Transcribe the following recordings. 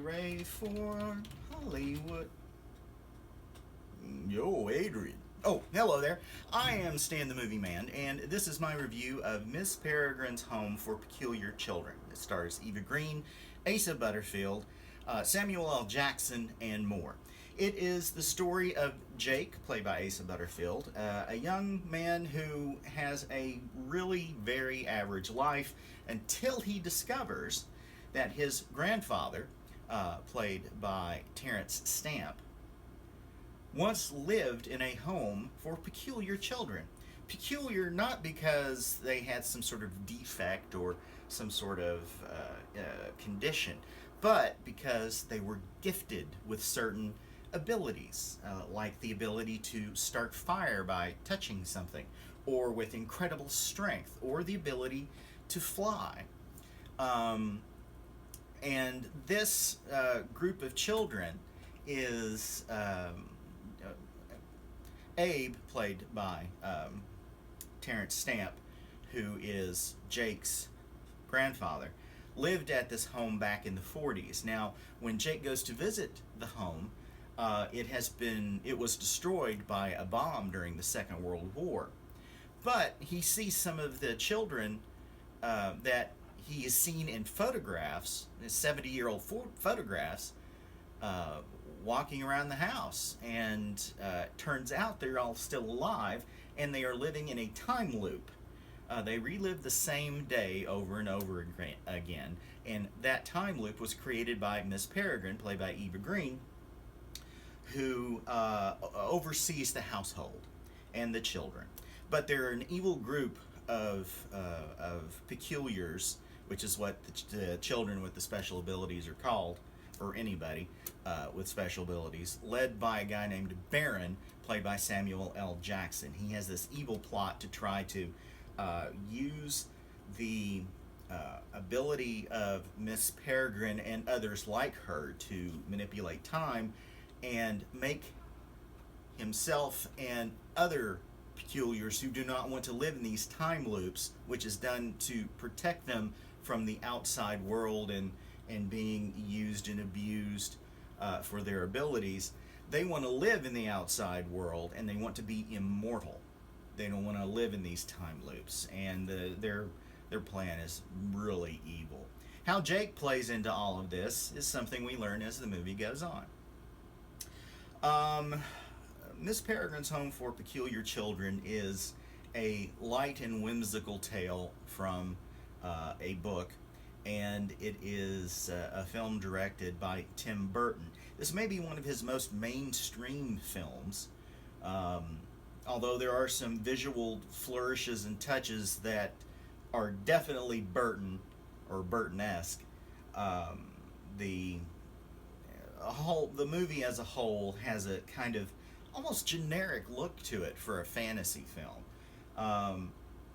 Ray for Hollywood. Yo, Adrian. Oh, hello there. I am Stan the Movie Man, and this is my review of Miss Peregrine's Home for Peculiar Children. It stars Eva Green, Asa Butterfield, Samuel L. Jackson, and more. It is the story of Jake, played by Asa Butterfield, a young man who has a really very average life until he discovers that his grandfather, played by Terrence Stamp, once lived in a home for peculiar children. Peculiar not because they had some sort of defect or some sort of condition, but because they were gifted with certain abilities, like the ability to start fire by touching something, or with incredible strength, or the ability to fly. And this group of children is Abe, played by Terrence Stamp, who is Jake's grandfather, lived at this home back in the 40s. Now, when Jake goes to visit the home, it was destroyed by a bomb during the Second World War. But he sees some of the children that he has seen in photographs, 70-year-old photographs, walking around the house, and turns out they're all still alive, and they are living in a time loop. They relive the same day over and over again, and that time loop was created by Miss Peregrine, played by Eva Green, who oversees the household and the children. But they're an evil group of peculiars, which is what the children with the special abilities are called, or anybody with special abilities, led by a guy named Baron, played by Samuel L. Jackson. He has this evil plot to try to use the ability of Miss Peregrine and others like her to manipulate time and make himself and other peculiars who do not want to live in these time loops, which is done to protect them from the outside world and being used and abused for their abilities. They want to live in the outside world, and they want to be immortal. They don't want to live in these time loops, and their plan is really evil. How Jake plays into all of this is something we learn as the movie goes on. Miss Peregrine's Home for Peculiar Children is a light and whimsical tale from a book, and it is a film directed by Tim Burton. This may be one of his most mainstream films, although there are some visual flourishes and touches that are definitely Burton or Burton-esque. The movie as a whole has a kind of almost generic look to it for a fantasy film.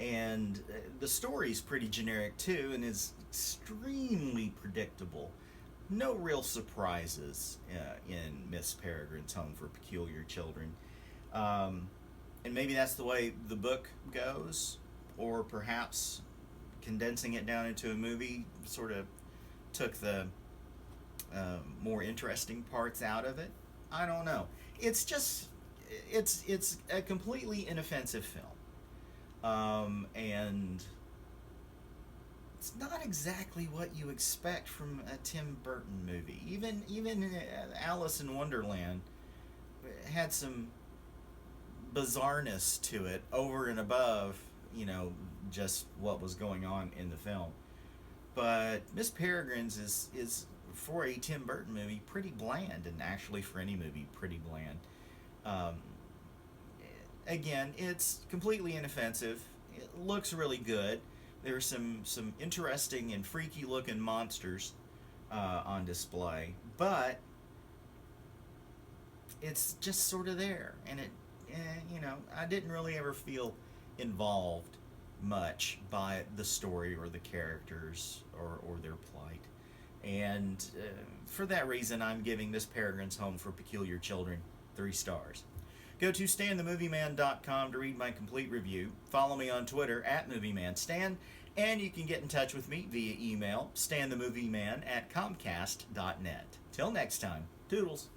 And the story's pretty generic too, and is extremely predictable. No real surprises in Miss Peregrine's Home for Peculiar Children. And maybe that's the way the book goes, or perhaps condensing it down into a movie sort of took the more interesting parts out of it. I don't know. It's just, it's a completely inoffensive film. And it's not exactly what you expect from a Tim Burton movie. Even Alice in Wonderland had some bizarreness to it over and above, just what was going on in the film. But Miss Peregrine's is for a Tim Burton movie pretty bland, and actually for any movie pretty bland. Again, it's completely inoffensive. It looks really good. There are some interesting and freaky looking monsters on display, but it's just sort of there, and I didn't really ever feel involved much by the story or the characters or their plight. And for that reason, I'm giving Miss Peregrine's Home for Peculiar Children 3 stars. Go to StanTheMovieMan.com to read my complete review. Follow me on Twitter @MovieManStan, and you can get in touch with me via email, StanTheMovieMan@Comcast.net. Till next time, toodles.